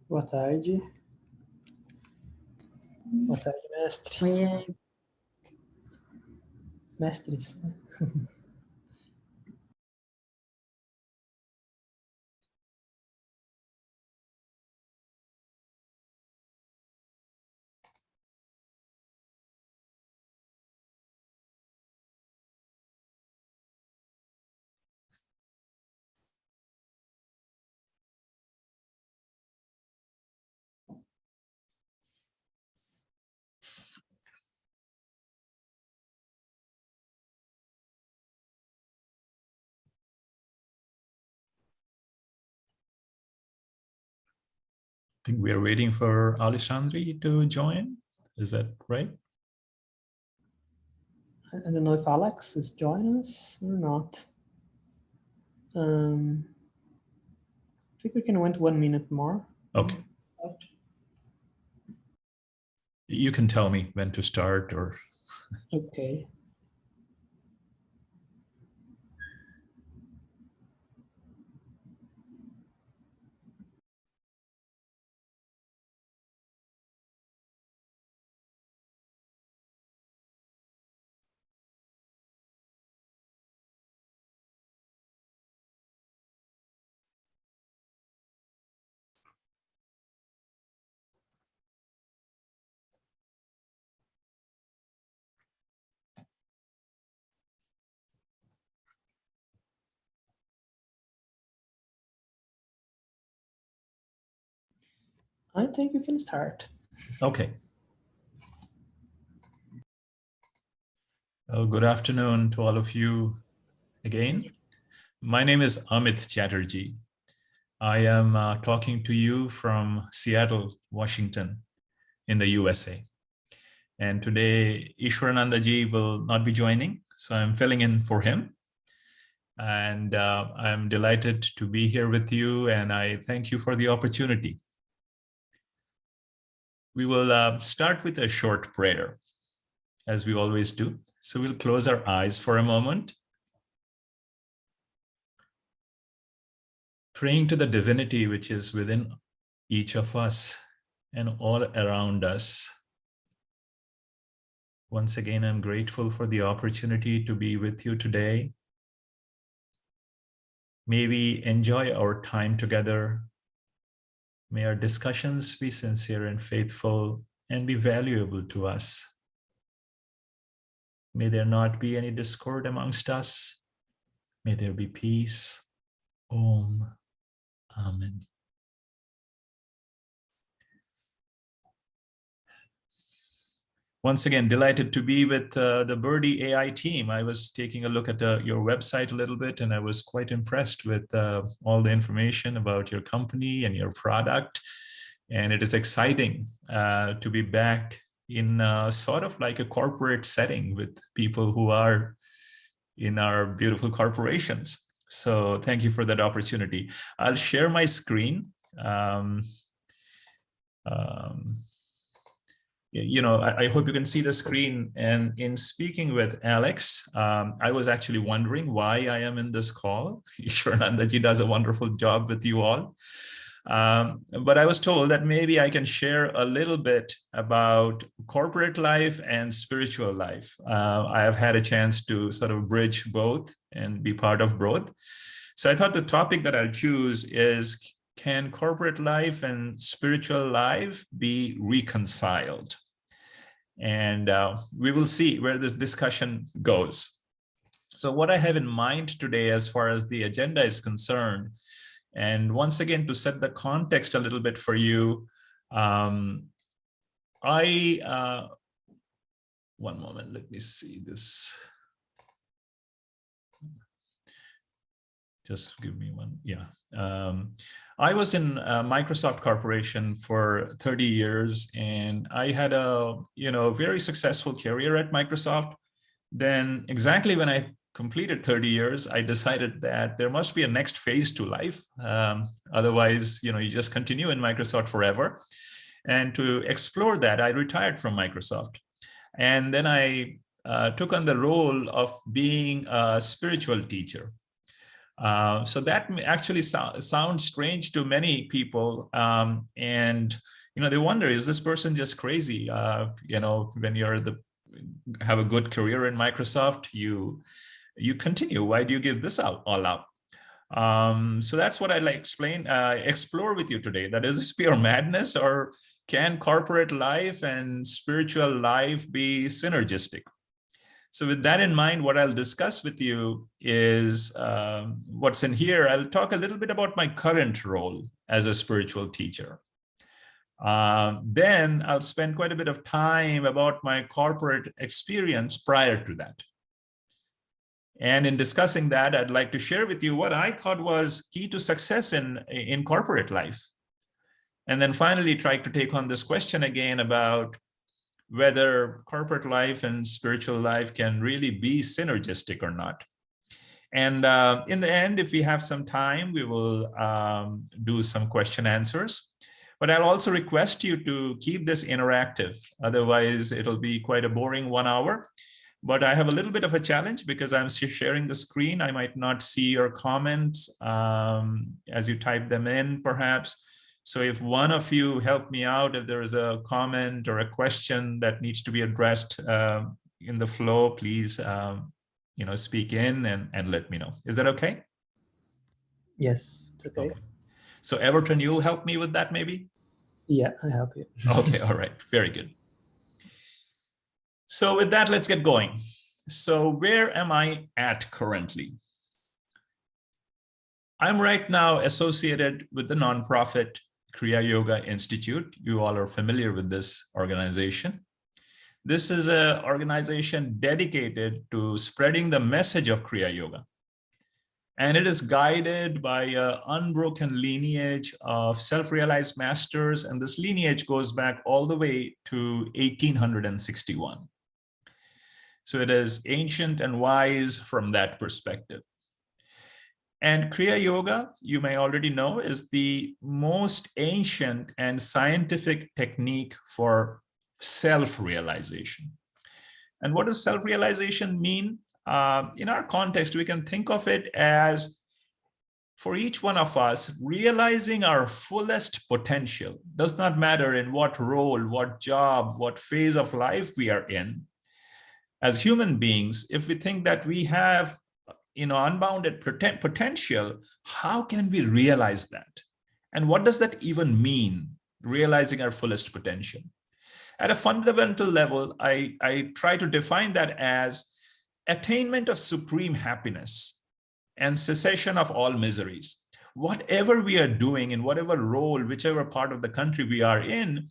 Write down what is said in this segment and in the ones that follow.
Boa tarde. Boa tarde, mestre. Oi, Mestres, né? I think we are waiting for Alessandri to join. Is that right? I don't know if Alex is joining us or not. I think we can wait 1 minute more. Okay. You can tell me when to start or... Okay. I think you can start. Okay. Well, good afternoon to all of you again. My name is Amit Chatterjee. I am talking to you from Seattle, Washington, in the USA. And today, Ishwaranandaji will not be joining, so I'm filling in for him. And I'm delighted to be here with you, and I thank you for the opportunity. We will start with a short prayer, as we always do. So we'll close our eyes for a moment, praying to the divinity which is within each of us and all around us. Once again, I'm grateful for the opportunity to be with you today. May we enjoy our time together. May our discussions be sincere and faithful and be valuable to us. May there not be any discord amongst us. May there be peace. Om. Amen. Once again, delighted to be with the Birdie AI team. I was taking a look at your website a little bit, and I was quite impressed with all the information about your company and your product. And it is exciting to be back in sort of like a corporate setting with people who are in our beautiful corporations. So thank you for that opportunity. I'll share my screen. You know, I hope you can see the screen. And in speaking with Alex, I was actually wondering why I am in this call. Ishwaranandaji does a wonderful job with you all. But I was told that maybe I can share a little bit about corporate life and spiritual life. I have had a chance to sort of bridge both and be part of both. So I thought the topic that I'll choose is, can corporate life and spiritual life be reconciled? And we will see where this discussion goes. So what I have in mind today, as far as the agenda is concerned, and once again, to set the context a little bit for you, one moment, let me see this. Just give me one. Yeah. I was in Microsoft Corporation for 30 years, and I had a very successful career at Microsoft. Then exactly when I completed 30 years, I decided that there must be a next phase to life. Otherwise, you just continue in Microsoft forever. And to explore that, I retired from Microsoft. And then I took on the role of being a spiritual teacher. So that actually sounds strange to many people. And, they wonder, is this person just crazy? When have a good career in Microsoft, you continue. Why do you give this all up? So that's what I'd like explore with you today. That is this pure madness, or can corporate life and spiritual life be synergistic? So with that in mind, what I'll discuss with you is what's in here. I'll talk a little bit about my current role as a spiritual teacher. Then I'll spend quite a bit of time about my corporate experience prior to that. And in discussing that, I'd like to share with you what I thought was key to success in corporate life. And then finally, try to take on this question again about whether corporate life and spiritual life can really be synergistic or not. And in the end, if we have some time, we will do some question answers. But I'll also request you to keep this interactive. Otherwise, it'll be quite a boring 1 hour. But I have a little bit of a challenge because I'm sharing the screen. I might not see your comments as you type them in, perhaps. So if one of you help me out, if there is a comment or a question that needs to be addressed in the flow, please, speak in and let me know. Is that okay? Yes, it's okay. So Everton, you'll help me with that maybe? Yeah, I help you. Okay, all right, very good. So with that, let's get going. So where am I at currently? I'm right now associated with the nonprofit Kriya Yoga Institute. You all are familiar with this organization. This is an organization dedicated to spreading the message of Kriya Yoga. And it is guided by an unbroken lineage of self-realized masters. And this lineage goes back all the way to 1861. So it is ancient and wise from that perspective. And Kriya Yoga, you may already know, is the most ancient and scientific technique for self-realization. And what does self-realization mean? In our context, we can think of it as, for each one of us, realizing our fullest potential. Does not matter in what role, what job, what phase of life we are in. As human beings, if we think that we have unbounded potential, how can we realize that? And what does that even mean, realizing our fullest potential? At a fundamental level, I try to define that as attainment of supreme happiness and cessation of all miseries. Whatever we are doing, in whatever role, whichever part of the country we are in,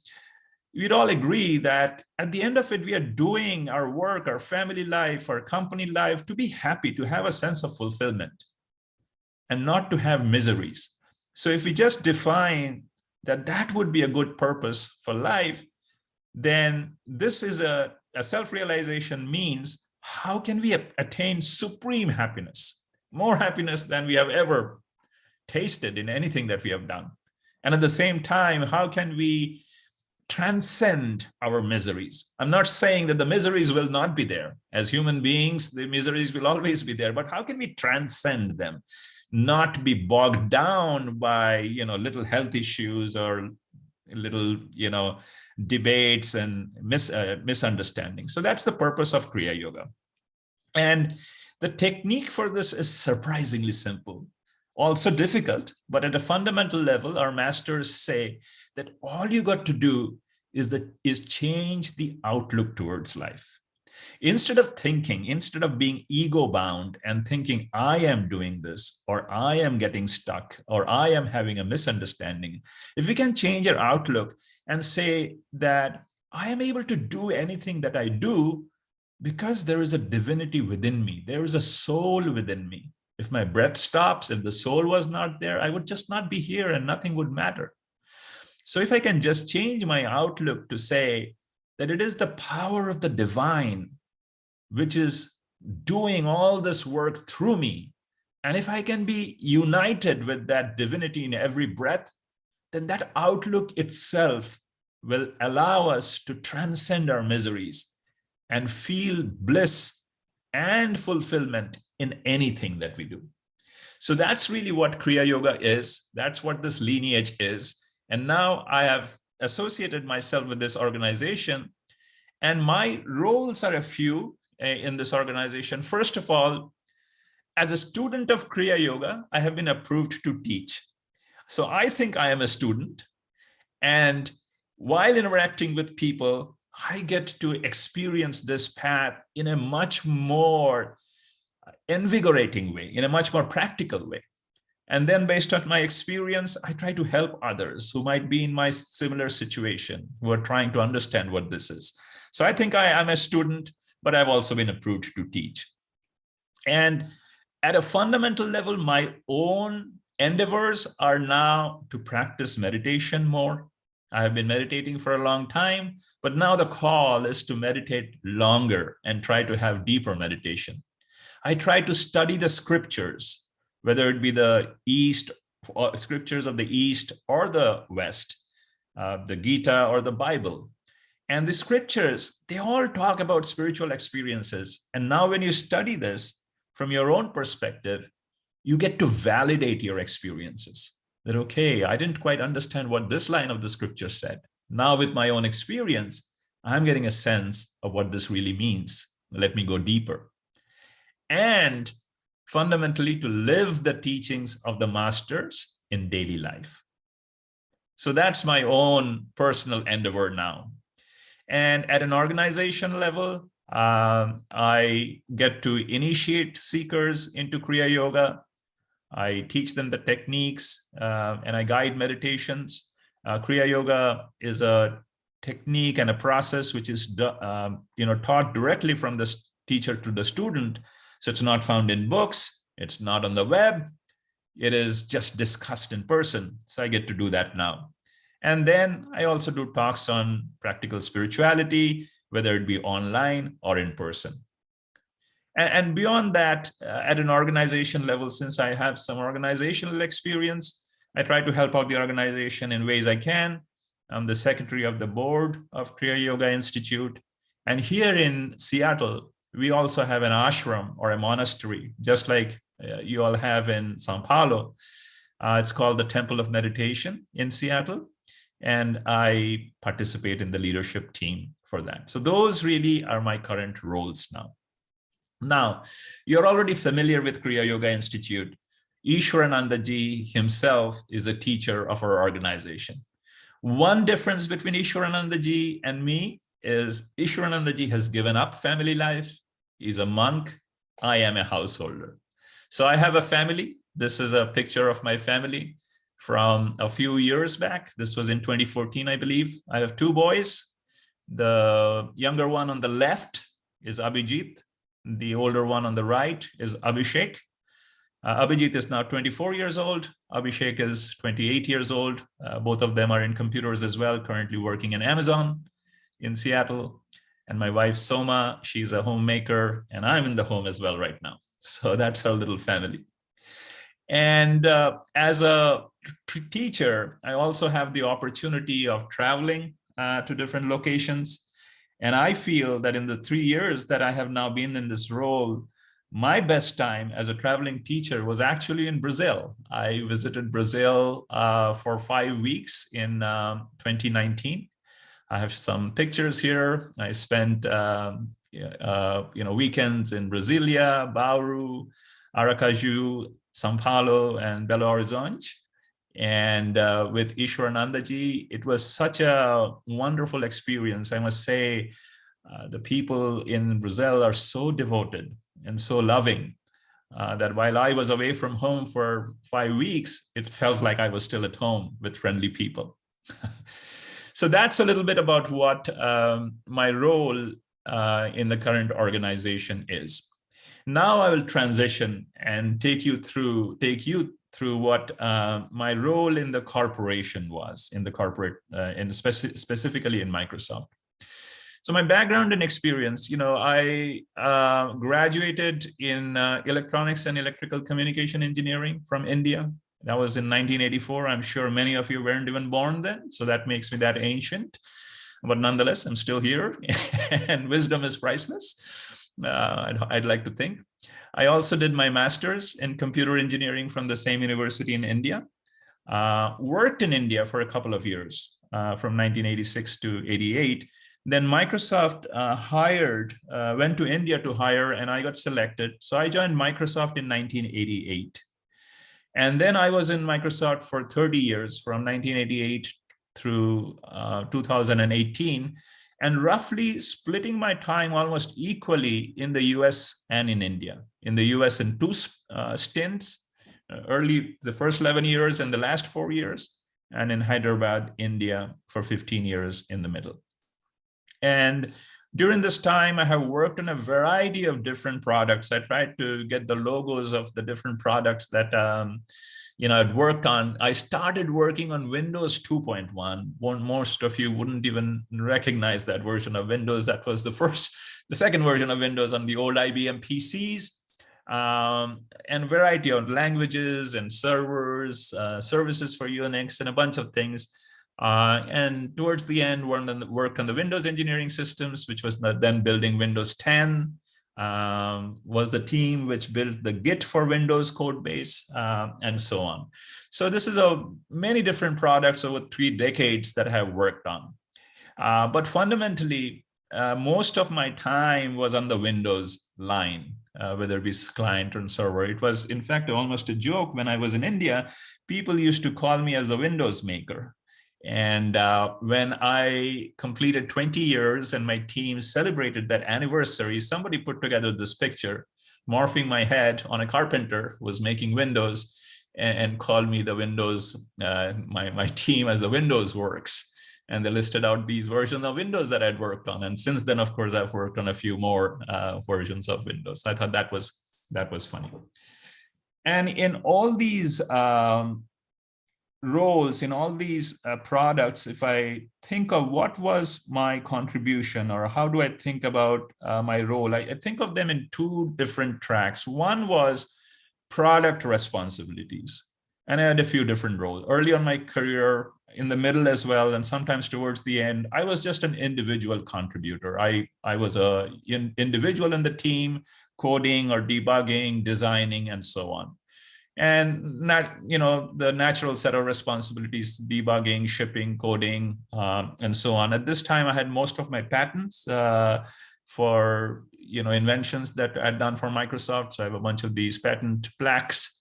we'd all agree that at the end of it, we are doing our work, our family life, our company life to be happy, to have a sense of fulfillment and not to have miseries. So if we just define that that would be a good purpose for life, then this is a self-realization means, how can we attain supreme happiness, more happiness than we have ever tasted in anything that we have done? And at the same time, how can we transcend our miseries? I'm not saying that the miseries will not be there. As human beings, the miseries will always be there, but how can we transcend them? Not be bogged down by, little health issues or little, debates and misunderstandings. So that's the purpose of Kriya Yoga. And the technique for this is surprisingly simple, also difficult, but at a fundamental level, our masters say that all you got to do is change the outlook towards life. Instead of being ego bound and thinking, I am doing this, or I am getting stuck, or I am having a misunderstanding, if we can change our outlook and say that I am able to do anything that I do because there is a divinity within me, there is a soul within me. If my breath stops, if the soul was not there, I would just not be here and nothing would matter. So if I can just change my outlook to say that it is the power of the divine which is doing all this work through me, and if I can be united with that divinity in every breath, then that outlook itself will allow us to transcend our miseries and feel bliss and fulfillment in anything that we do. So that's really what Kriya Yoga is. That's what this lineage is. And now I have associated myself with this organization, and my roles are a few in this organization. First of all, as a student of Kriya Yoga, I have been approved to teach. So I think I am a student. And while interacting with people, I get to experience this path in a much more invigorating way, in a much more practical way. And then based on my experience, I try to help others who might be in my similar situation, who are trying to understand what this is. So I think I am a student, but I've also been approved to teach. And at a fundamental level, my own endeavors are now to practice meditation more. I have been meditating for a long time, but now the call is to meditate longer and try to have deeper meditation. I try to study the scriptures, whether it be the East, or scriptures of the East or the West, the Gita or the Bible. And the scriptures, they all talk about spiritual experiences. And now when you study this from your own perspective, you get to validate your experiences. That, okay, I didn't quite understand what this line of the scripture said. Now with my own experience, I'm getting a sense of what this really means. Let me go deeper. And fundamentally to live the teachings of the masters in daily life. So that's my own personal endeavor now. And at an organization level, I get to initiate seekers into Kriya Yoga. I teach them the techniques and I guide meditations. Kriya Yoga is a technique and a process which is taught directly from the teacher to the student. So it's not found in books, it's not on the web, it is just discussed in person. So I get to do that now. And then I also do talks on practical spirituality, whether it be online or in person. And beyond that, at an organization level, since I have some organizational experience, I try to help out the organization in ways I can. I'm the secretary of the board of Kriya Yoga Institute. And here in Seattle, we also have an ashram or a monastery, just like you all have in Sao Paulo. It's called the Temple of Meditation in Seattle. And I participate in the leadership team for that. So those really are my current roles now. Now, you're already familiar with Kriya Yoga Institute. Ishwarananda ji himself is a teacher of our organization. One difference between Ishwarananda ji and me is Ishwarananda ji has given up family life. He's a monk. I am a householder. So I have a family. This is a picture of my family from a few years back. This was in 2014, I believe. I have two boys. The younger one on the left is Abhijit. The older one on the right is Abhishek. Abhijit is now 24 years old. Abhishek is 28 years old. Both of them are in computers as well, currently working in Amazon in Seattle. And my wife, Soma, she's a homemaker, and I'm in the home as well right now. So that's our little family. And as a teacher, I also have the opportunity of traveling to different locations. And I feel that in the 3 years that I have now been in this role, my best time as a traveling teacher was actually in Brazil. I visited Brazil for 5 weeks in 2019. I have some pictures here. I spent weekends in Brasilia, Bauru, Aracaju, Sao Paulo, and Belo Horizonte. And with Ishwarananda ji, it was such a wonderful experience. I must say, the people in Brazil are so devoted and so loving that while I was away from home for 5 weeks, it felt like I was still at home with friendly people. So that's a little bit about what my role in the current organization is. Now I will transition and take you through what my role in the corporation was, in the corporate, specifically in Microsoft. So my background and experience, I graduated in electronics and electrical communication engineering from India. That was in 1984. I'm sure many of you weren't even born then, so that makes me that ancient. But nonetheless, I'm still here, and wisdom is priceless, I'd like to think. I also did my master's in computer engineering from the same university in India. Worked in India for a couple of years, from 1986 to 88. Then Microsoft went to India to hire, and I got selected. So I joined Microsoft in 1988. And then I was in Microsoft for 30 years, from 1988 through 2018, and roughly splitting my time almost equally in the US and in India. In the US in two stints, the first 11 years and the last 4 years, and in Hyderabad, India for 15 years in the middle. And during this time, I have worked on a variety of different products. I tried to get the logos of the different products that I'd worked on. I started working on Windows 2.1. Most of you wouldn't even recognize that version of Windows. That was the second version of Windows on the old IBM PCs. And a variety of languages and servers, services for Unix, and a bunch of things. And towards the end, worked on the Windows engineering systems, which was then building Windows 10, was the team which built the Git for Windows code base, and so on. So this is many different products over 3 decades that I have worked on. But fundamentally, most of my time was on the Windows line, whether it be client or server. It was, in fact, almost a joke. When I was in India, people used to call me as the Windows maker. And when I completed 20 years and my team celebrated that anniversary, somebody put together this picture, morphing my head on a carpenter who was making Windows, and called me the Windows, my team as the Windows Works. And they listed out these versions of Windows that I'd worked on. And since then, of course, I've worked on a few more versions of Windows. I thought that was funny. And in all these roles, in all these products, if I think of what was my contribution, or how do I think about my role, I think of them in 2 different tracks. One was product responsibilities, and I had a few different roles. Early on my career, in the middle as well, and sometimes towards the end, I was just an individual contributor. I was an individual in the team, coding or debugging, designing, and so on. And the natural set of responsibilities: debugging, shipping, coding, and so on. At this time, I had most of my patents for inventions that I'd done for Microsoft. So I have a bunch of these patent plaques.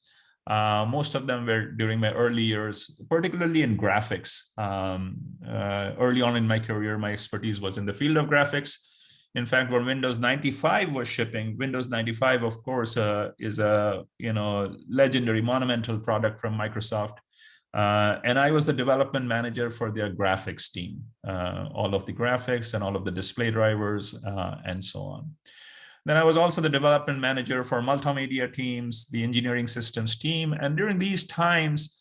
Most of them were during my early years, particularly in graphics. Early on in my career, my expertise was in the field of graphics. In fact, when Windows 95 was shipping, Windows 95, of course, is a legendary, monumental product from Microsoft. And I was the development manager for their graphics team, all of the graphics and all of the display drivers, and so on. Then I was also the development manager for multimedia teams, the engineering systems team. And during these times,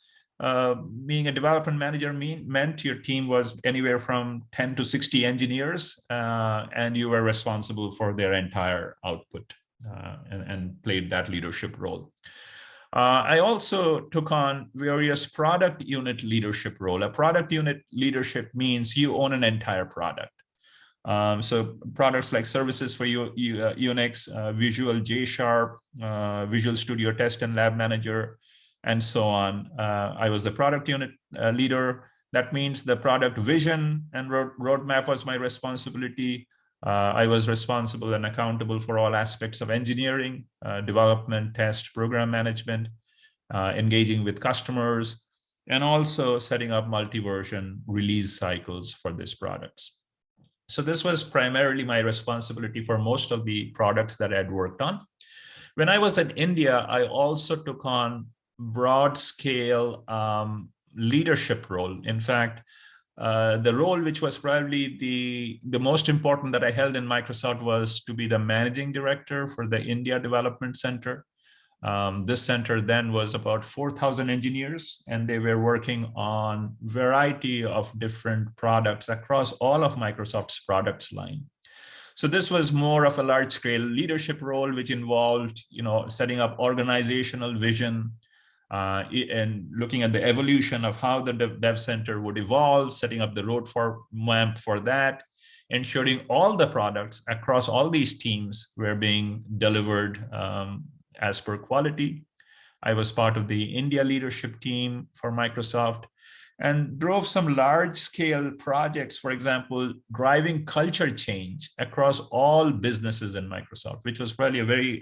being a development manager meant your team was anywhere from 10 to 60 engineers, and you were responsible for their entire output, and played that leadership role. I also took on various product unit leadership role. A product unit leadership means you own an entire product. So products like services for Unix, Visual J#, Visual Studio Test and Lab Manager, and so on. I was the product unit leader. That means the product vision and roadmap was my responsibility. I was responsible and accountable for all aspects of engineering, development, test, program management, engaging with customers, and also setting up multi-version release cycles for these products. So this was primarily my responsibility for most of the products that I had worked on. When I was in India, I also took on broad scale leadership role. In fact, the role which was probably the most important that I held in Microsoft was to be the managing director for the India Development Center. This center then was about 4,000 engineers, and they were working on a variety of different products across all of Microsoft's products line. So this was more of a large-scale leadership role, which involved, setting up organizational vision, and looking at the evolution of how the dev center would evolve, setting up the roadmap for that, ensuring all the products across all these teams were being delivered as per quality. I was part of the India leadership team for Microsoft and drove some large-scale projects, for example, driving culture change across all businesses in Microsoft, which was probably a very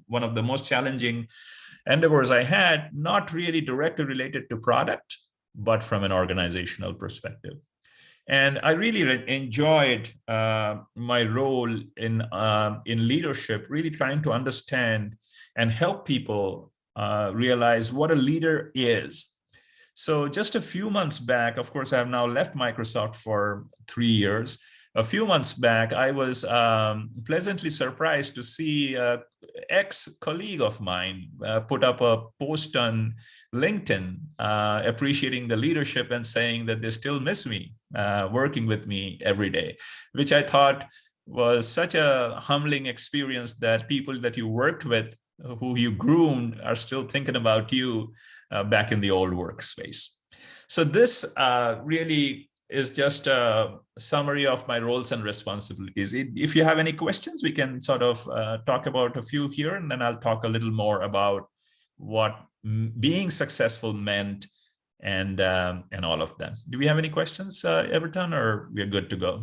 one of the most challenging endeavors I had, not really directly related to product, but from an organizational perspective. And I really enjoyed my role in leadership, really trying to understand and help people realize what a leader is. So just a few months back, of course, I have now left Microsoft for 3 years. A few months back, I was pleasantly surprised to see an ex-colleague of mine put up a post on LinkedIn appreciating the leadership and saying that they still miss me, working with me every day, which I thought was such a humbling experience, that people that you worked with, who you groomed, are still thinking about you back in the old workspace. So this really is just a summary of my roles and responsibilities. If you have any questions, we can sort of talk about a few here, and then I'll talk a little more about what being successful meant and all of that. Do we have any questions, Everton, or we're good to go?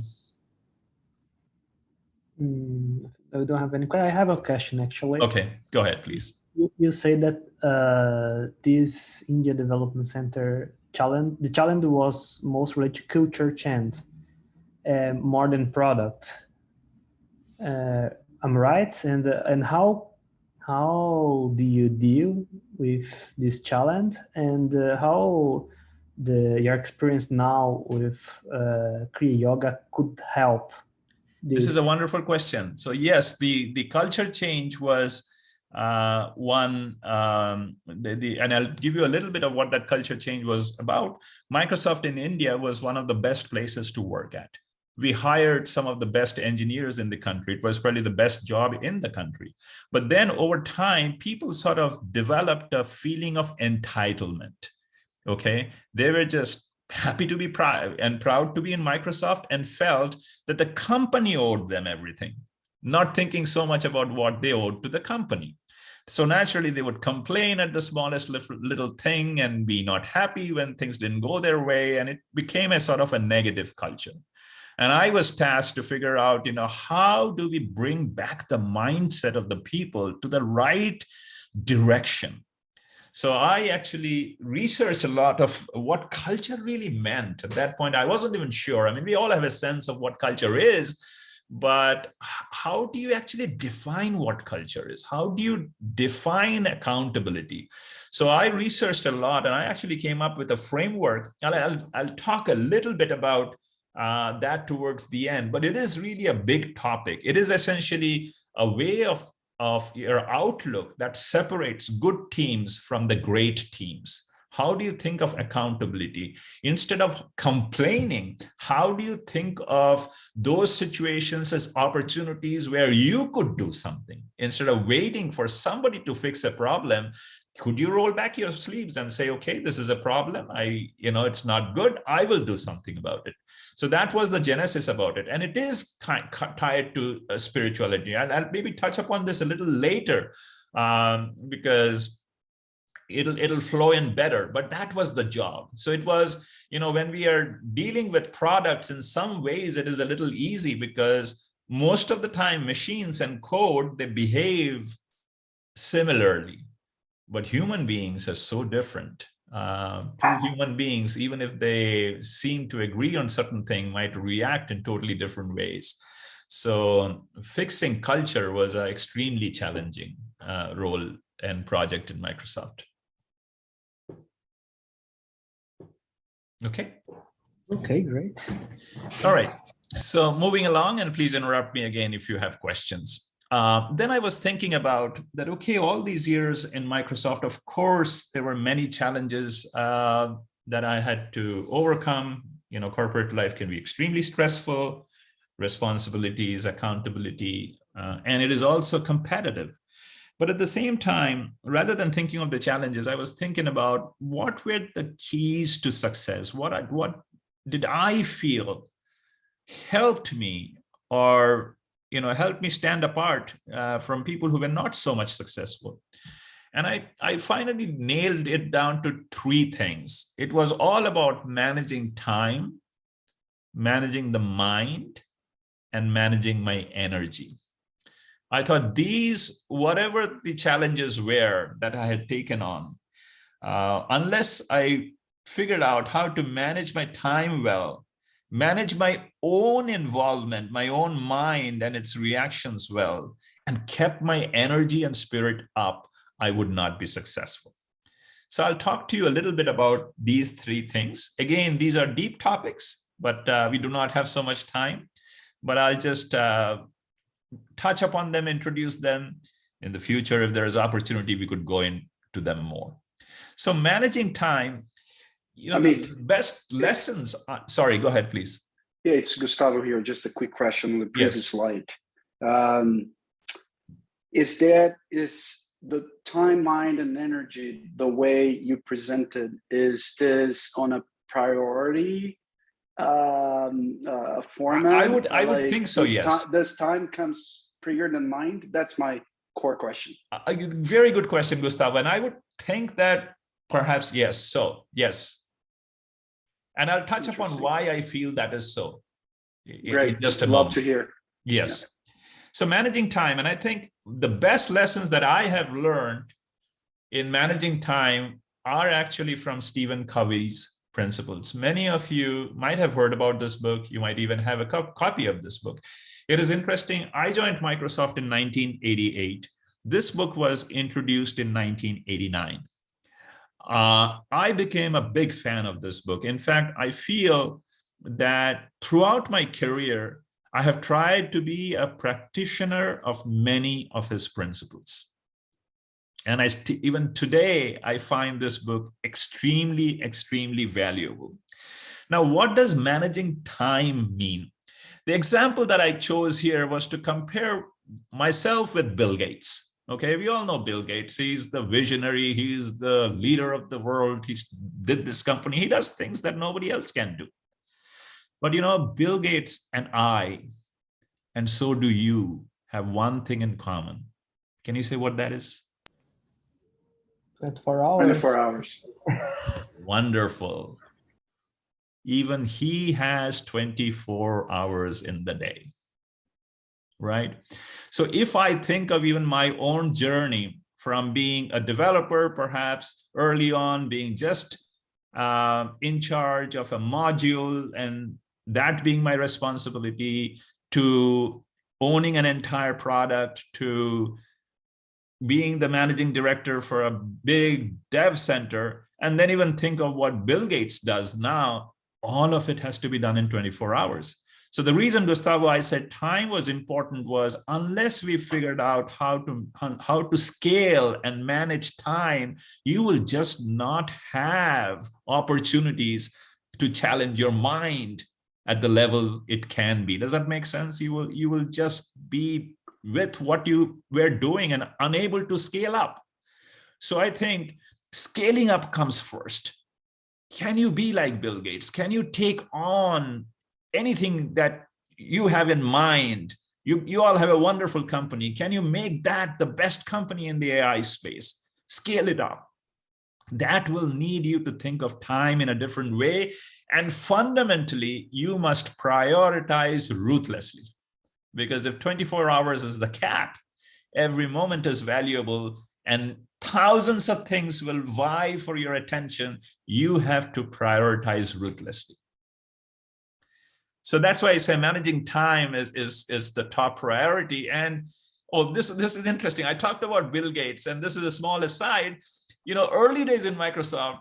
I don't have any question. I have a question, actually. Okay, go ahead, please. You say that this India Development Center challenge, the challenge was most related to culture change, more than product. I'm right? And how do you deal with this challenge, and how your experience now with Kriya Yoga could help this is a wonderful question. So yes, the culture change was one, and I'll give you a little bit of what that culture change was about. Microsoft in India was one of the best places to work at. We hired some of the best engineers in the country. It was probably the best job in the country. But then over time, people sort of developed a feeling of entitlement. Okay, they were just happy to be proud to be in Microsoft, and felt that the company owed them everything, not thinking so much about what they owed to the company. So naturally, they would complain at the smallest little thing and be not happy when things didn't go their way, and it became a sort of a negative culture. And I was tasked to figure out, how do we bring back the mindset of the people to the right direction? So I actually researched a lot of what culture really meant. At that point, I wasn't even sure. I mean, we all have a sense of what culture is, but how do you actually define what culture is? How do you define accountability? So I researched a lot, and I actually came up with a framework. And I'll talk a little bit about that towards the end, but it is really a big topic. It is essentially a way of your outlook that separates good teams from the great teams. How do you think of accountability? Instead of complaining, how do you think of those situations as opportunities where you could do something? Instead of waiting for somebody to fix a problem, could you roll back your sleeves and say, okay, this is a problem. It's not good. I will do something about it. So that was the genesis about it. And it is tied to spirituality. And I'll maybe touch upon this a little later because it'll flow in better. But that was the job. So it was, when we are dealing with products, in some ways, it is a little easy because most of the time machines and code, they behave similarly. But human beings are so different. Two human beings, even if they seem to agree on certain thing, might react in totally different ways. So fixing culture was an extremely challenging role and project in Microsoft. Okay. Okay, great. All right. So moving along, and please interrupt me again if you have questions. Then I was thinking about that, okay, all these years in Microsoft, of course, there were many challenges that I had to overcome. Corporate life can be extremely stressful, responsibilities, accountability, and it is also competitive. But at the same time, rather than thinking of the challenges, I was thinking about what were the keys to success? What did I feel helped me, or helped me stand apart from people who were not so much successful. And I finally nailed it down to three things. It was all about managing time, managing the mind, and managing my energy. I thought these, whatever the challenges were that I had taken on, unless I figured out how to manage my time well, manage my own involvement, my own mind and its reactions well, and kept my energy and spirit up, I would not be successful. So I'll talk to you a little bit about these three things. Again, these are deep topics, but we do not have so much time. But I'll just touch upon them, introduce them. In the future, if there is opportunity, we could go into them more. So managing time, Amit, the best lessons. Sorry, go ahead, please. Yeah, it's Gustavo here. Just a quick question on the previous slide. Is the time, mind, and energy, the way you presented, is this on a priority format? I would think so, yes. Does time comes prior than mind? That's my core question. Very good question, Gustavo. And I would think that perhaps yes. So yes. And I'll touch upon why I feel that is so. Great. In just a Love moment. to hear. Yes. Yeah. So managing time, and I think the best lessons that I have learned in managing time are actually from Stephen Covey's principles. Many of you might have heard about this book. You might even have a copy of this book. It is interesting. I joined Microsoft in 1988. This book was introduced in 1989. I became a big fan of this book. In fact, I feel that throughout my career, I have tried to be a practitioner of many of his principles. And even today, I find this book extremely, extremely valuable. Now, what does managing time mean? The example that I chose here was to compare myself with Bill Gates. Okay, we all know Bill Gates. He's the visionary. He's the leader of the world. He did this company. He does things that nobody else can do. But Bill Gates and I, and so do you, have one thing in common. Can you say what that is? 24 hours. 24 hours. Wonderful. Even he has 24 hours in the day. Right? So if I think of even my own journey from being a developer, perhaps early on being just in charge of a module and that being my responsibility, to owning an entire product, to being the managing director for a big dev center, and then even think of what Bill Gates does now, all of it has to be done in 24 hours. So the reason, Gustavo, I said time was important was unless we figured out how to scale and manage time, you will just not have opportunities to challenge your mind at the level it can be. Does that make sense? You will just be with what you were doing and unable to scale up. So I think scaling up comes first. Can you be like Bill Gates? Can you take on anything that you have in mind? You all have a wonderful company. Can you make that the best company in the AI space? Scale it up. That will need you to think of time in a different way. And fundamentally, you must prioritize ruthlessly. Because if 24 hours is the cap, every moment is valuable and thousands of things will vie for your attention. You have to prioritize ruthlessly. So that's why I say managing time is the top priority. And this is interesting. I talked about Bill Gates, and this is a small aside. Early days in Microsoft,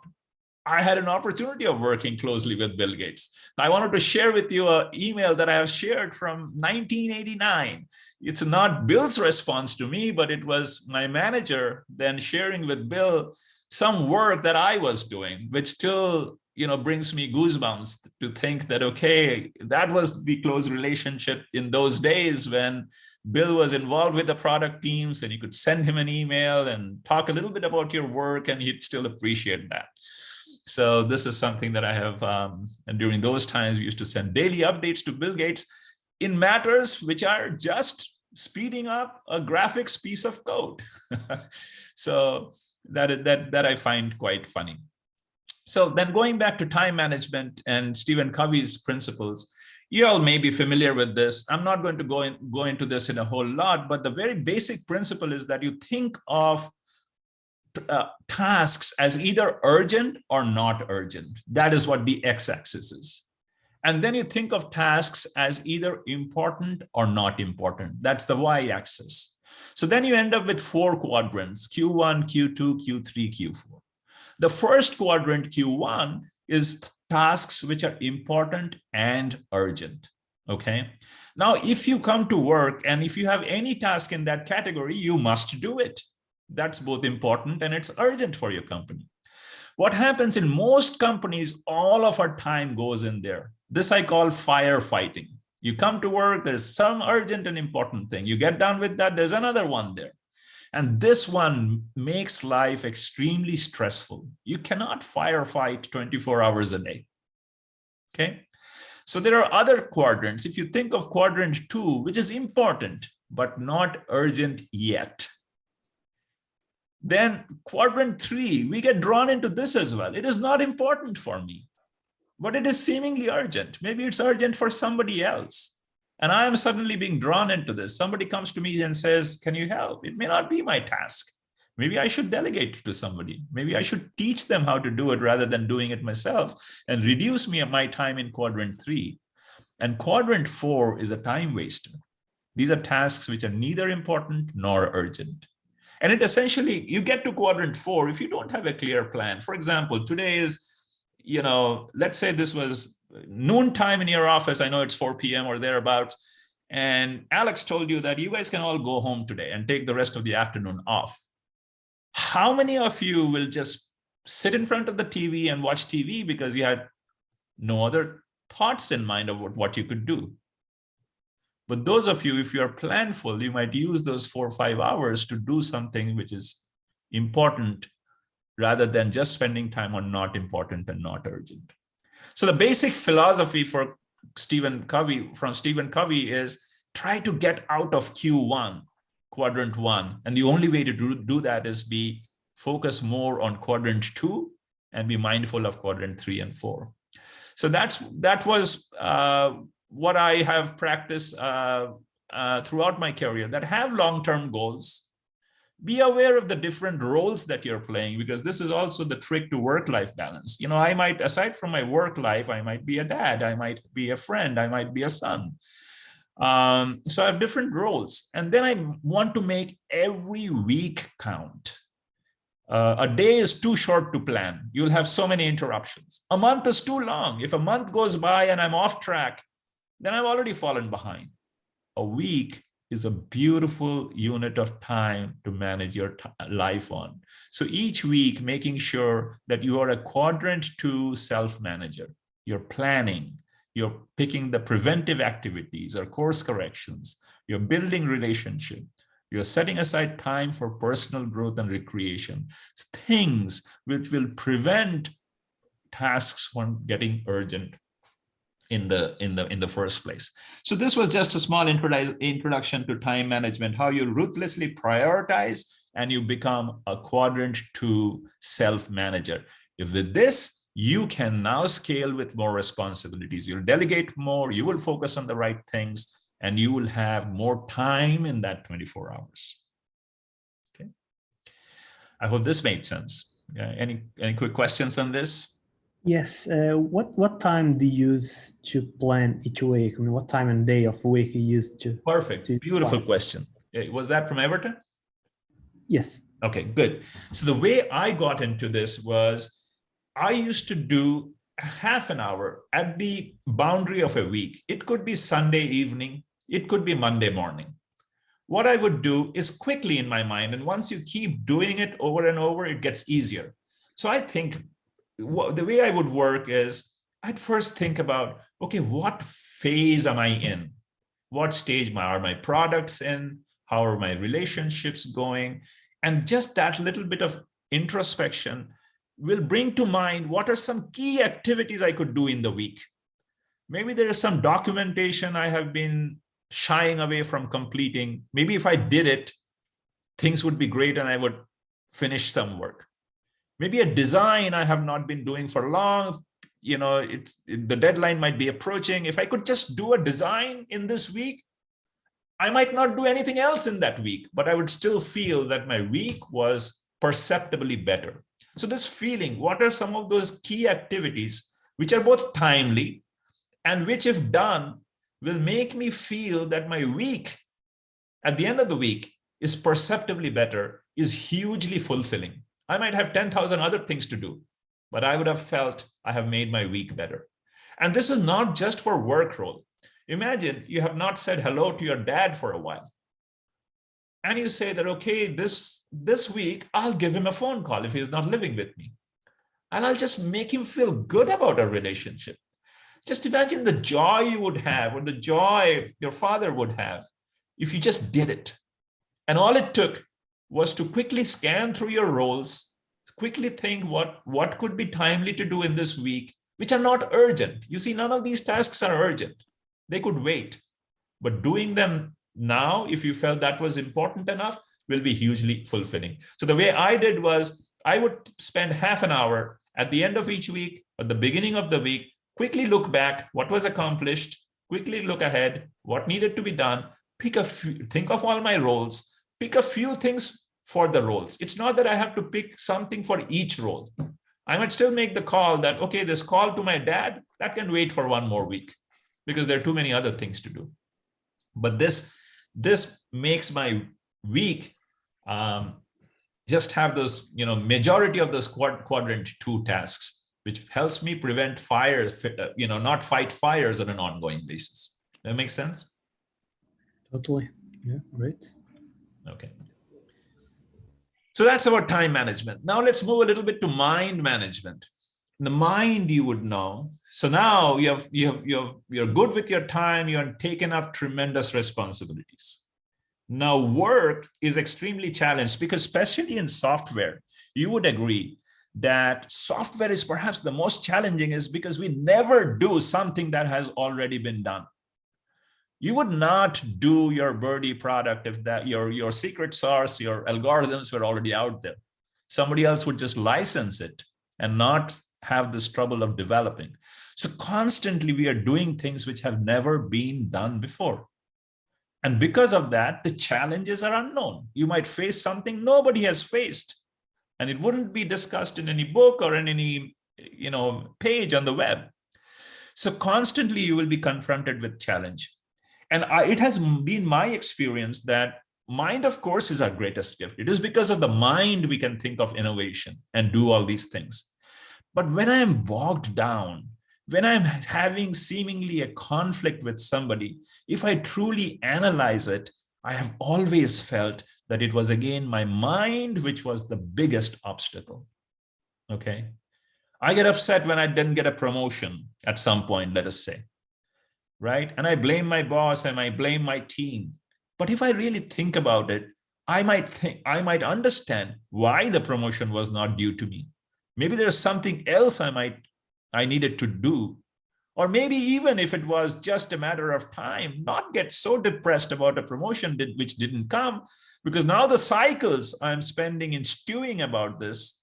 I had an opportunity of working closely with Bill Gates. I wanted to share with you an email that I have shared from 1989. It's not Bill's response to me, but it was my manager then sharing with Bill some work that I was doing, which still brings me goosebumps to think that, okay, that was the close relationship in those days when Bill was involved with the product teams and you could send him an email and talk a little bit about your work and he'd still appreciate that. So this is something that I have, and during those times, we used to send daily updates to Bill Gates in matters which are just speeding up a graphics piece of code. So that I find quite funny. So then going back to time management and Stephen Covey's principles, you all may be familiar with this. I'm not going to go into this in a whole lot, but the very basic principle is that you think of tasks as either urgent or not urgent. That is what the x-axis is. And then you think of tasks as either important or not important. That's the y-axis. So then you end up with 4 quadrants, Q1, Q2, Q3, Q4. The first quadrant, Q1, is tasks which are important and urgent, okay? Now, if you come to work and if you have any task in that category, you must do it. That's both important and it's urgent for your company. What happens in most companies, all of our time goes in there. This I call firefighting. You come to work, there's some urgent and important thing. You get done with that, there's another one there. And this one makes life extremely stressful. You cannot firefight 24 hours a day, okay? So there are other quadrants. If you think of quadrant 2, which is important, but not urgent yet. Then quadrant 3, we get drawn into this as well. It is not important for me, but it is seemingly urgent. Maybe it's urgent for somebody else. And I am suddenly being drawn into this. Somebody comes to me and says, can you help? It may not be my task. Maybe I should delegate it to somebody. Maybe I should teach them how to do it rather than doing it myself and reduce my time in quadrant 3. And quadrant 4 is a time waster. These are tasks which are neither important nor urgent. And it essentially, you get to quadrant 4 if you don't have a clear plan. For example, today is, let's say this was noontime in your office. I know it's 4 p.m. or thereabouts. And Alex told you that you guys can all go home today and take the rest of the afternoon off. How many of you will just sit in front of the TV and watch TV because you had no other thoughts in mind of what you could do? But those of you, if you are planful, you might use those 4 or 5 hours to do something which is important rather than just spending time on not important and not urgent. So the basic philosophy for Stephen Covey is try to get out of Q1, quadrant 1. And the only way to do that is focus more on quadrant 2 and be mindful of quadrant 3 and 4. So that was what I have practiced throughout my career, that have long-term goals. Be aware of the different roles that you're playing, because this is also the trick to work-life balance. I might, aside from my work life, I might be a dad, I might be a friend, I might be a son. So I have different roles. And then I want to make every week count. A day is too short to plan. You'll have so many interruptions. A month is too long. If a month goes by and I'm off track, then I've already fallen behind. A week is a beautiful unit of time to manage your life on. So each week, making sure that you are a quadrant 2 self-manager. You're planning, you're picking the preventive activities or course corrections, you're building relationship, you're setting aside time for personal growth and recreation, things which will prevent tasks from getting urgent in the first place. So this was just a small introduction to time management, how you ruthlessly prioritize and you become a quadrant 2 self-manager. With this, you can now scale with more responsibilities. You'll delegate more, you will focus on the right things, and you will have more time in that 24 hours. Okay. I hope this made sense. Any quick questions on this? Yes. What time do you use to plan each week? I mean, what time and day of week you use to? Perfect. Beautiful question. Was that from Everton? Yes. Okay, good. So the way I got into this was I used to do half an hour at the boundary of a week. It could be Sunday evening. It could be Monday morning. What I would do is quickly in my mind, and once you keep doing it over and over, it gets easier. So I think the way I would work is I'd first think about, okay, what phase am I in? What stage are my products in? How are my relationships going? And just that little bit of introspection will bring to mind what are some key activities I could do in the week. Maybe there is some documentation I have been shying away from completing. Maybe if I did it, things would be great and I would finish some work. Maybe a design I have not been doing for long. The deadline might be approaching. If I could just do a design in this week, I might not do anything else in that week, but I would still feel that my week was perceptibly better. So this feeling, what are some of those key activities which are both timely and which, if done, will make me feel that my week, at the end of the week, is perceptibly better, is hugely fulfilling. I might have 10,000 other things to do, but I would have felt I have made my week better. And this is not just for work role. Imagine you have not said hello to your dad for a while. And you say that, okay, this week, I'll give him a phone call if he's not living with me. And I'll just make him feel good about our relationship. Just imagine the joy you would have, or the joy your father would have, if you just did it. And all it took was to quickly scan through your roles, quickly think what could be timely to do in this week, which are not urgent. You see, none of these tasks are urgent. They could wait. But doing them now, if you felt that was important enough, will be hugely fulfilling. So the way I did was, I would spend half an hour at the end of each week, at the beginning of the week, quickly look back, what was accomplished, quickly look ahead, what needed to be done, think of all my roles, pick a few things for the roles. It's not that I have to pick something for each role. I might still make the call that, okay, this call to my dad, that can wait for one more week because there are too many other things to do. But this makes my week just have those, majority of those quadrant 2 tasks, which helps me prevent fires, not fight fires on an ongoing basis. That makes sense? Totally. Yeah, great. Okay. So that's about time management. Now let's move a little bit to mind management. The mind, you would know. So now you're good with your time. You're taken up tremendous responsibilities. Now work is extremely challenged because, especially in software, you would agree that software is perhaps the most challenging, is because we never do something that has already been done. You would not do your Birdie product if that your secret sauce, your algorithms were already out there. Somebody else would just license it and not have this trouble of developing. So constantly we are doing things which have never been done before. And because of that, the challenges are unknown. You might face something nobody has faced, and it wouldn't be discussed in any book or in any page on the web. So constantly you will be confronted with challenge. And it has been my experience that mind, of course, is our greatest gift. It is because of the mind we can think of innovation and do all these things. But when I am bogged down, when I'm having seemingly a conflict with somebody, if I truly analyze it, I have always felt that it was, again, my mind which was the biggest obstacle. Okay. I get upset when I didn't get a promotion at some point, let us say. Right? And I blame my boss and I blame my team. But if I really think about it, I might understand why the promotion was not due to me. Maybe there's something else I needed to do. Or maybe even if it was just a matter of time, not get so depressed about a promotion which didn't come, because now the cycles I'm spending in stewing about this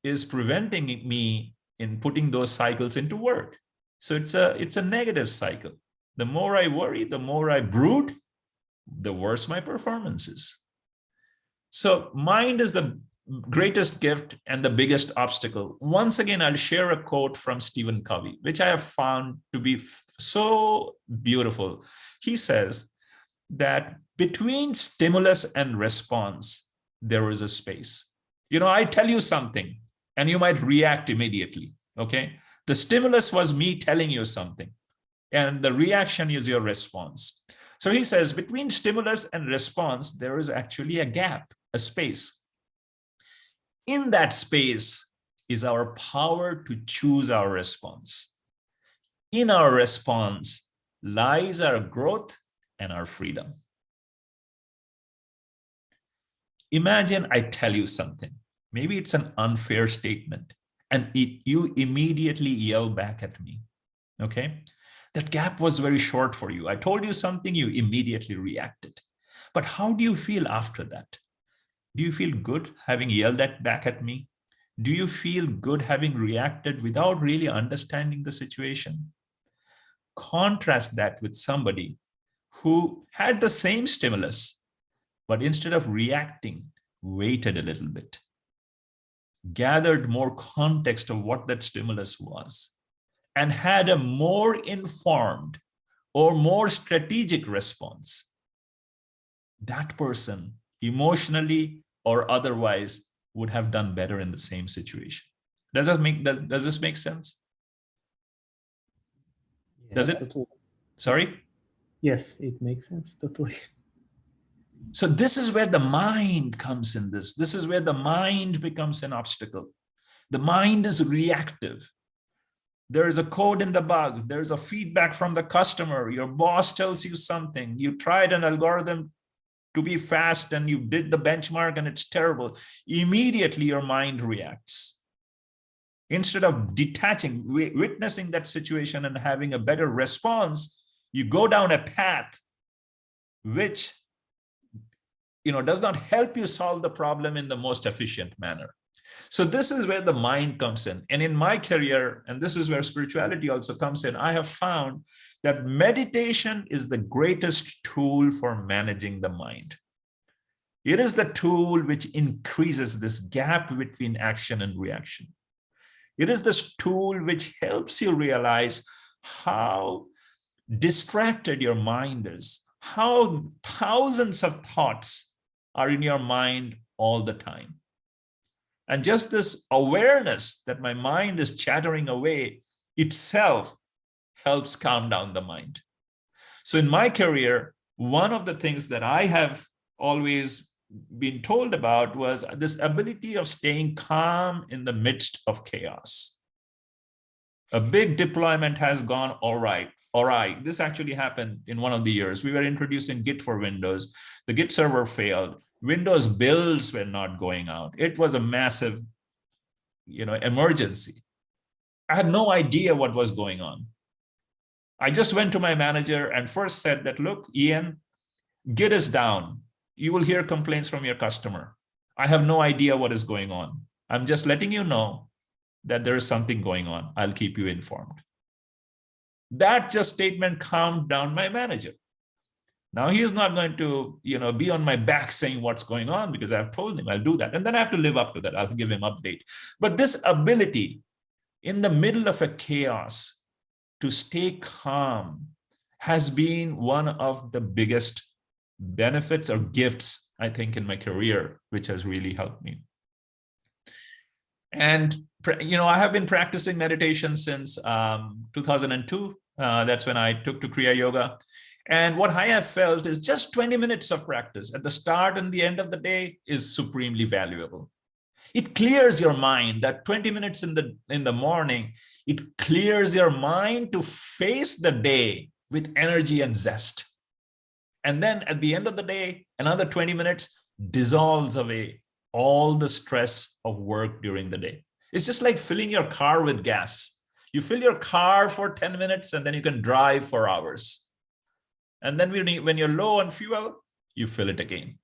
is preventing me in putting those cycles into work. So it's a negative cycle. The more I worry, the more I brood, the worse my performance is. So mind is the greatest gift and the biggest obstacle. Once again, I'll share a quote from Stephen Covey, which I have found to be so beautiful. He says that between stimulus and response, there is a space. I tell you something and you might react immediately, okay? The stimulus was me telling you something, and the reaction is your response. So he says, between stimulus and response, there is actually a gap, a space. In that space is our power to choose our response. In our response lies our growth and our freedom. Imagine I tell you something Maybe it's an unfair statement, and you immediately yell back at me. Okay, that gap was very short for you. I told you something, you immediately reacted. But how do you feel after that? Do you feel good having yelled back at me? Do you feel good having reacted without really understanding the situation? Contrast that with somebody who had the same stimulus, but instead of reacting, waited a little bit, gathered more context of what that stimulus was, and had a more informed or more strategic response. That person, emotionally or otherwise, would have done better in the same situation. Does this make sense? Yeah, Does it? totally. Sorry? Yes, it makes sense, totally. So this is where the mind comes in this. This is where the mind becomes an obstacle. The mind is reactive. There is a code in the bug. There's a feedback from the customer. Your boss tells you something. You tried an algorithm to be fast and you did the benchmark and it's terrible. Immediately your mind reacts. Instead of detaching, witnessing that situation and having a better response, you go down a path which does not help you solve the problem in the most efficient manner. So this is where the mind comes in. And in my career, and this is where spirituality also comes in, I have found that meditation is the greatest tool for managing the mind. It is the tool which increases this gap between action and reaction. It is this tool which helps you realize how distracted your mind is, how thousands of thoughts are in your mind all the time. And just this awareness that my mind is chattering away itself helps calm down the mind. So in my career, one of the things that I have always been told about was this ability of staying calm in the midst of chaos. A big deployment has gone all right. This actually happened in one of the years. We were introducing Git for Windows. The Git server failed. Windows builds were not going out. It was a massive, emergency. I had no idea what was going on. I just went to my manager and first said that, look, Ian, Git is down. You will hear complaints from your customer. I have no idea what is going on. I'm just letting you know that there is something going on. I'll keep you informed. That just statement calmed down my manager. Now he is not going to, be on my back saying what's going on because I've told him I'll do that. And then I have to live up to that. I'll give him update. But this ability in the middle of a chaos to stay calm has been one of the biggest benefits or gifts, I think, in my career, which has really helped me. And, I have been practicing meditation since 2002. That's when I took to Kriya Yoga. And what I have felt is just 20 minutes of practice at the start and the end of the day is supremely valuable. It clears your mind. That 20 minutes in the morning, it clears your mind to face the day with energy and zest. And then at the end of the day, another 20 minutes dissolves away all the stress of work during the day. It's just like filling your car with gas. You fill your car for 10 minutes and then you can drive for hours. And then when you're low on fuel, you fill it again.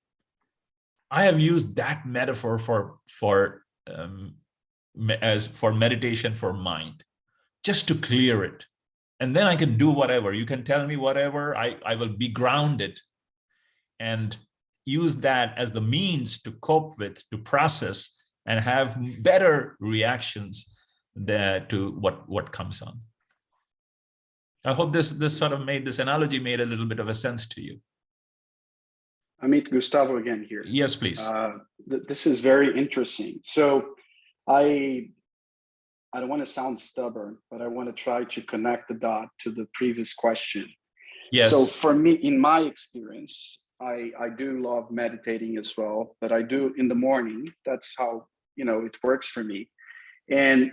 I have used that metaphor for meditation for mind, just to clear it. And then I can do whatever. You can tell me whatever, I will be grounded and use that as the means to cope with, to process, and have better reactions to what comes on. I hope this analogy made a little bit of a sense to you. Amit, Gustavo again here. Yes, please. This is very interesting. So I don't want to sound stubborn, but I want to try to connect the dot to the previous question. Yes. So for me, in my experience, I do love meditating as well, but I do in the morning. That's how, it works for me. And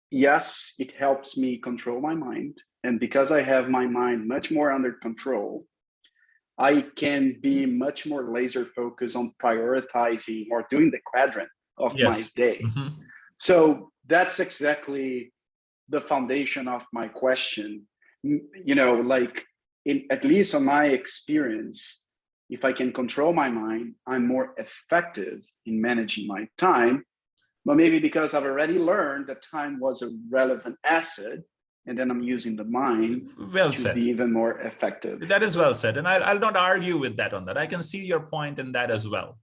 yes, it helps me control my mind. And because I have my mind much more under control, I can be much more laser focused on prioritizing or doing the quadrant, of my Yes. day. Mm-hmm. So that's exactly the foundation of my question. You know, like at least on my experience, if I can control my mind, I'm more effective in managing my time. But maybe because I've already learned that time was a relevant asset, and then I'm using the mind Well to be said. even more effective. That is well said. And I'll not argue with that on that. I can see your point in that as well.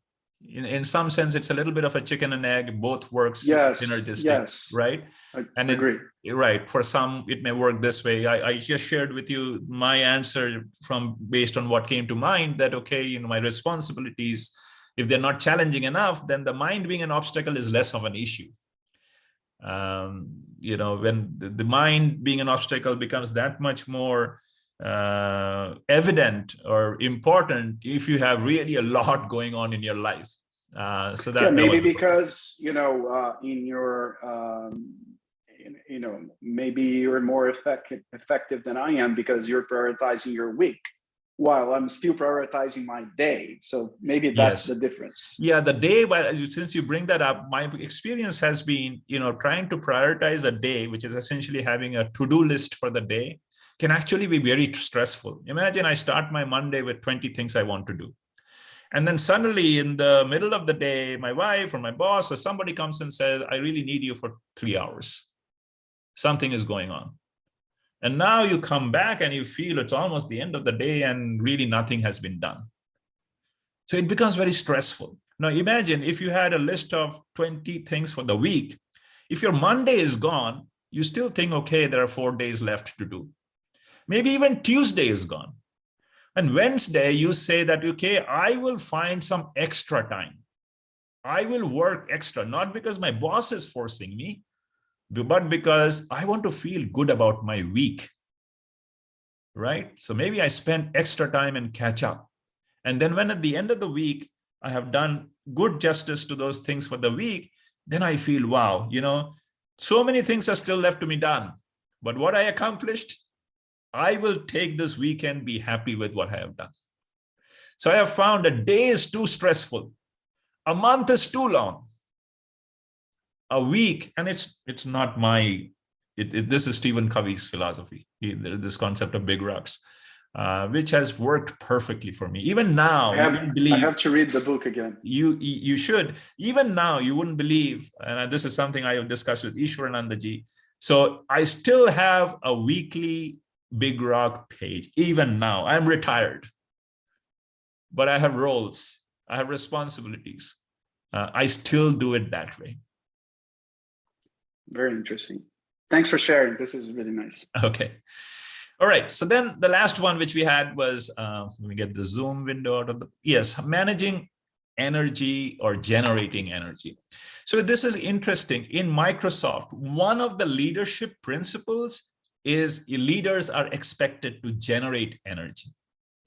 In some sense, it's a little bit of a chicken and egg, both works Yes, synergistic, yes, right? I And agree. right, for some, it may work this way. I just shared with you my answer from based on what came to mind that, okay, you know, my responsibilities, if they're not challenging enough, then the mind being an obstacle is less of an issue. You know, when the mind being an obstacle becomes that much more evident or important if you have really a lot going on in your life. So Yeah, that maybe was because, you know, in your, you know, maybe you're more effective than I am because you're prioritizing your week while I'm still prioritizing my day. So maybe that's the yes. difference. Yeah, the day, since you bring that up, my experience has been, you know, trying to prioritize a day, which is essentially having a to-do list for the day, can actually be very stressful. Imagine I start my Monday with 20 things I want to do. And then suddenly in the middle of the day, my wife or my boss or somebody comes and says, I really need you for 3 hours. Something is going on. And now you come back and you feel it's almost the end of the day and really nothing has been done. So it becomes very stressful. Now imagine if you had a list of 20 things for the week. If your Monday is gone, you still think, okay, there are 4 days left to do. Maybe even Tuesday is gone. And Wednesday, you say that, okay, I will find some extra time. I will work extra, not because my boss is forcing me, but because I want to feel good about my week, right? So maybe I spend extra time and catch up. And then when at the end of the week, I have done good justice to those things for the week, then I feel, wow, you know, so many things are still left to be done. But what I accomplished, I will take this weekend, be happy with what I have done. So I have found a day is too stressful. A month is too long. A week, and it's not my, this is Stephen Covey's philosophy, this concept of big rocks, which has worked perfectly for me. Even now, you wouldn't believe. I have to read the book again. You should. Even now, you wouldn't believe, and this is something I have discussed with Ishwaranandaji. So I still have a weekly Big Rock page. Even now, I'm retired, but I have roles, I have responsibilities. I still do it that way. Very interesting. Thanks for sharing. This is really nice. Okay. All right. So then the last one which we had was, let me get the Zoom window out of the, yes, managing energy or generating energy. So this is interesting. In Microsoft, one of the leadership principles is leaders are expected to generate energy.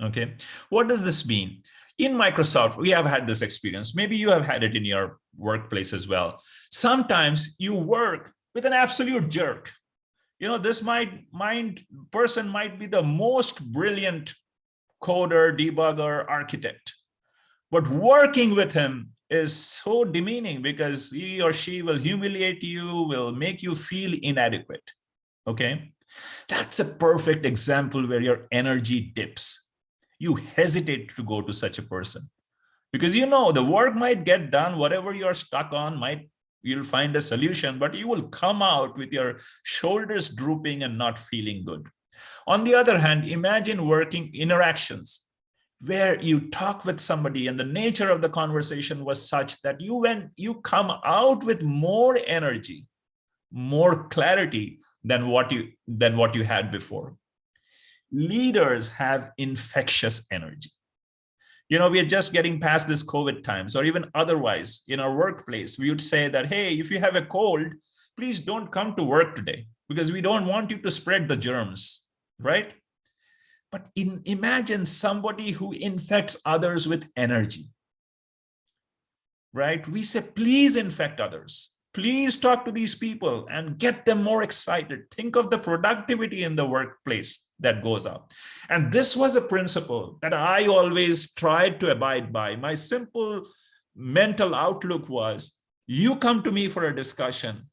Okay. What does this mean? In Microsoft, we have had this experience. Maybe you have had it in your workplace as well. Sometimes you work with an absolute jerk. You know, this person might be the most brilliant coder, debugger, architect, but working with him is so demeaning because he or she will humiliate you, will make you feel inadequate. Okay. That's a perfect example where your energy dips. You hesitate to go to such a person because you know the work might get done, whatever you're stuck on you'll find a solution, but you will come out with your shoulders drooping and not feeling good. On the other hand, imagine working interactions where you talk with somebody and the nature of the conversation was such that you come out with more energy, more clarity than what you had before. Leaders have infectious energy. You know, we are just getting past this COVID times, or even otherwise in our workplace, we would say that, hey, if you have a cold, please don't come to work today because we don't want you to spread the germs, right? But imagine somebody who infects others with energy, right? We say, please infect others. Please talk to these people and get them more excited. Think of the productivity in the workplace that goes up. And this was a principle that I always tried to abide by. My simple mental outlook was, You come to me for a discussion,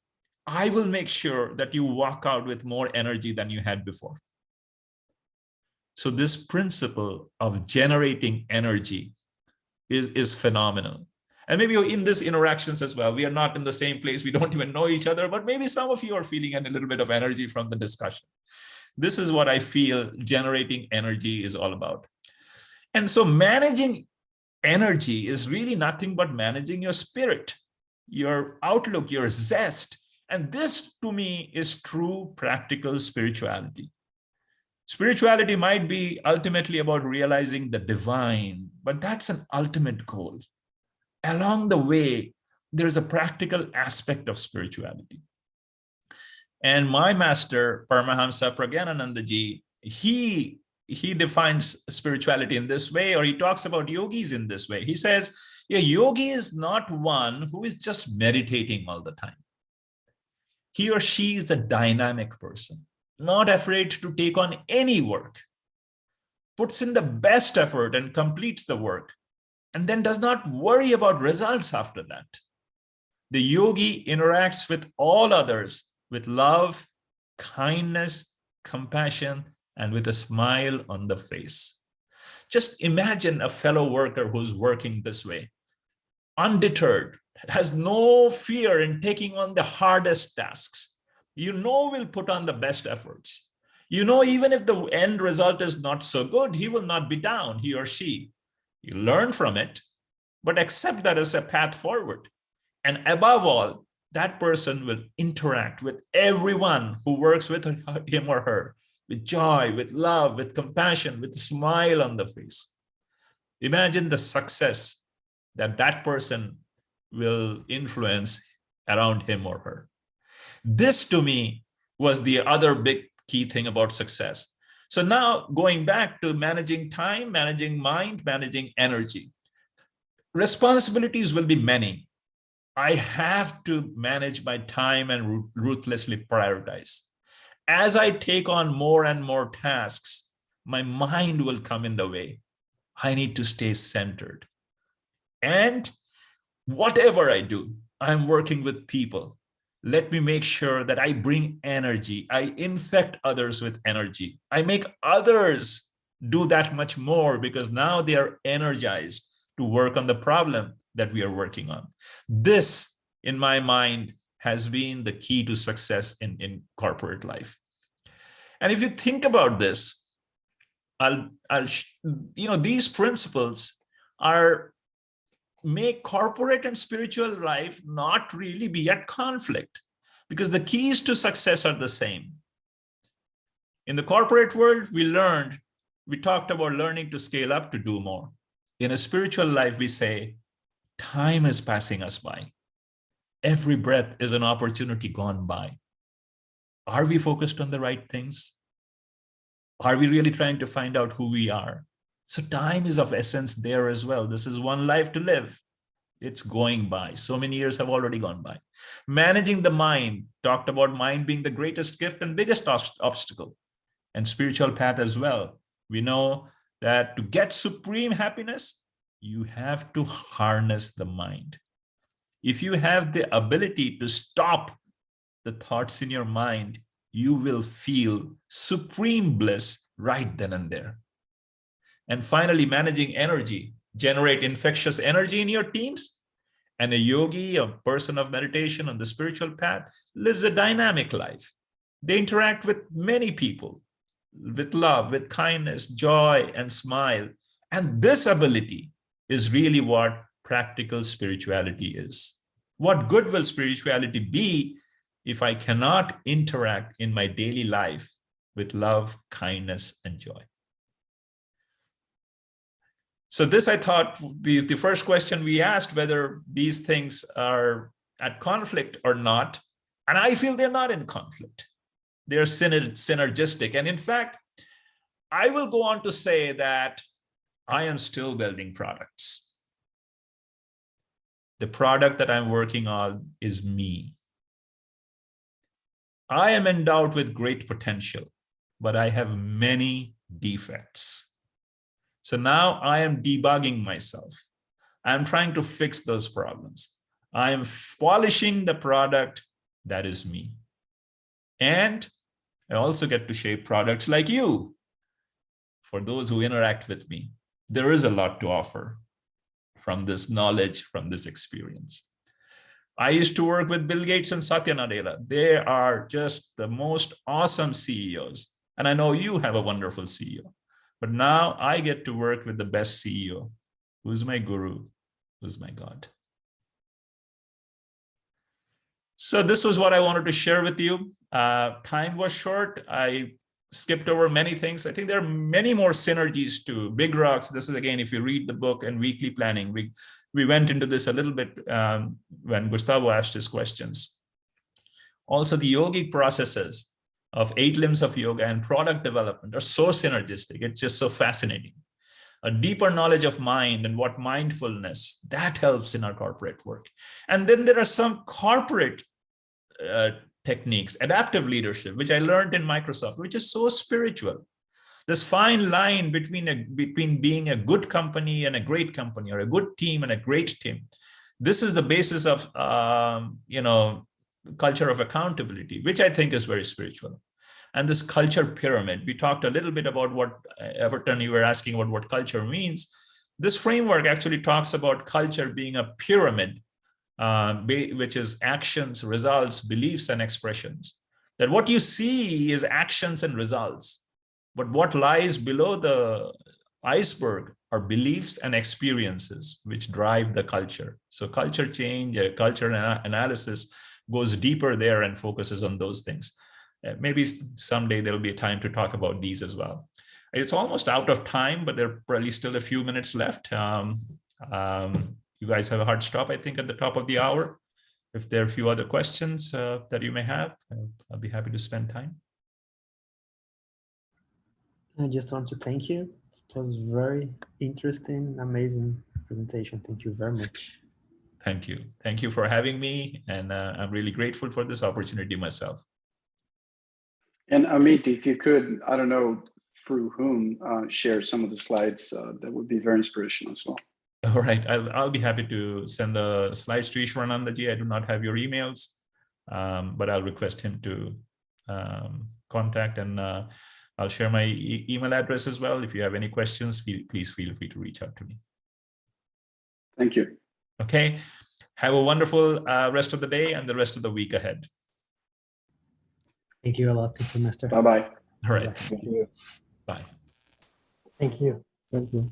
I will make sure that you walk out with more energy than you had before. So this principle of generating energy is phenomenal. And maybe in these interactions as well, we are not in the same place, we don't even know each other, but maybe some of you are feeling a little bit of energy from the discussion. This is what I feel generating energy is all about. And so managing energy is really nothing but managing your spirit, your outlook, your zest. And this to me is true practical spirituality. Spirituality might be ultimately about realizing the divine, but that's an ultimate goal. Along the way, there's a practical aspect of spirituality. And my master, Paramahamsa Pragyananandaji, he defines spirituality in this way, or he talks about yogis in this way. He says, a yogi is not one who is just meditating all the time. He or she is a dynamic person, not afraid to take on any work, puts in the best effort and completes the work, and then does not worry about results after that. The yogi interacts with all others with love, kindness, compassion, and with a smile on the face. Just imagine a fellow worker who's working this way, undeterred, has no fear in taking on the hardest tasks. Will put on the best efforts. Even if the end result is not so good, he will not be down, he or she. You learn from it, but accept that as a path forward. And above all, that person will interact with everyone who works with him or her with joy, with love, with compassion, with a smile on the face. Imagine the success that that person will influence around him or her. This to me was the other big key thing about success. So now going back to managing time, managing mind, managing energy. Responsibilities will be many. I have to manage my time and ruthlessly prioritize. As I take on more and more tasks, my mind will come in the way. I need to stay centered. And whatever I do, I'm working with people. Let me make sure that I bring energy. I infect others with energy. I make others do that much more because now they are energized to work on the problem that we are working on. This, in my mind, has been the key to success in corporate life. And if you think about this, these principles make corporate and spiritual life not really be at conflict, because the keys to success are the same. In the corporate world, we talked about learning to scale up to do more. In a spiritual life, we say, time is passing us by. Every breath is an opportunity gone by. Are we focused on the right things? Are we really trying to find out who we are? So time is of essence there as well. This is one life to live. It's going by. So many years have already gone by. Managing the mind, talked about mind being the greatest gift and biggest obstacle. And spiritual path as well. We know that to get supreme happiness, you have to harness the mind. If you have the ability to stop the thoughts in your mind, you will feel supreme bliss right then and there. And finally, managing energy, generate infectious energy in your teams. And a yogi, a person of meditation on the spiritual path, lives a dynamic life. They interact with many people with love, with kindness, joy, and smile. And this ability is really what practical spirituality is. What good will spirituality be if I cannot interact in my daily life with love, kindness, and joy? So this, I thought, the first question we asked, whether these things are at conflict or not, and I feel they're not in conflict. They're synergistic. And in fact, I will go on to say that I am still building products. The product that I'm working on is me. I am endowed with great potential, but I have many defects. So now I am debugging myself. I'm trying to fix those problems. I'm polishing the product that is me. And I also get to shape products like you for those who interact with me. There is a lot to offer from this knowledge, from this experience. I used to work with Bill Gates and Satya Nadella. They are just the most awesome CEOs. And I know you have a wonderful CEO. But now I get to work with the best CEO, who's my guru, who's my God. So this was what I wanted to share with you. Time was short. I skipped over many things. I think there are many more synergies to Big Rocks. This is, again, if you read the book and weekly planning, we went into this a little bit when Gustavo asked his questions. Also, the yogic processes of 8 limbs of yoga and product development are so synergistic. It's just so fascinating. A deeper knowledge of mind and what mindfulness, that helps in our corporate work. And then there are some corporate techniques, adaptive leadership, which I learned in Microsoft, which is so spiritual. This fine line between being a good company and a great company, or a good team and a great team. This is the basis of culture of accountability, which I think is very spiritual. And this culture pyramid, we talked a little bit about what, Everton, you were asking about what culture means. This framework actually talks about culture being a pyramid, which is actions, results, beliefs, and expressions. That what you see is actions and results, but what lies below the iceberg are beliefs and experiences which drive the culture. So culture change, culture analysis goes deeper there and focuses on those things. Maybe someday there'll be a time to talk about these as well. It's almost out of time, but there are probably still a few minutes left. You guys have a hard stop, I think, at the top of the hour. If there are a few other questions that you may have, I'll be happy to spend time. I just want to thank you. It was very interesting, amazing presentation. Thank you very much. Thank you. Thank you for having me. And I'm really grateful for this opportunity myself. And Amit, if you could, I don't know through whom, share some of the slides, that would be very inspirational as well. All right, I'll be happy to send the slides to Ishwaranandaji. I do not have your emails, but I'll request him to contact, and I'll share my email address as well. If you have any questions, please feel free to reach out to me. Thank you. Okay, have a wonderful rest of the day and the rest of the week ahead. Thank you a lot. Thank you, Master. Bye-bye. All right. Thank you. Bye. Thank you. Thank you.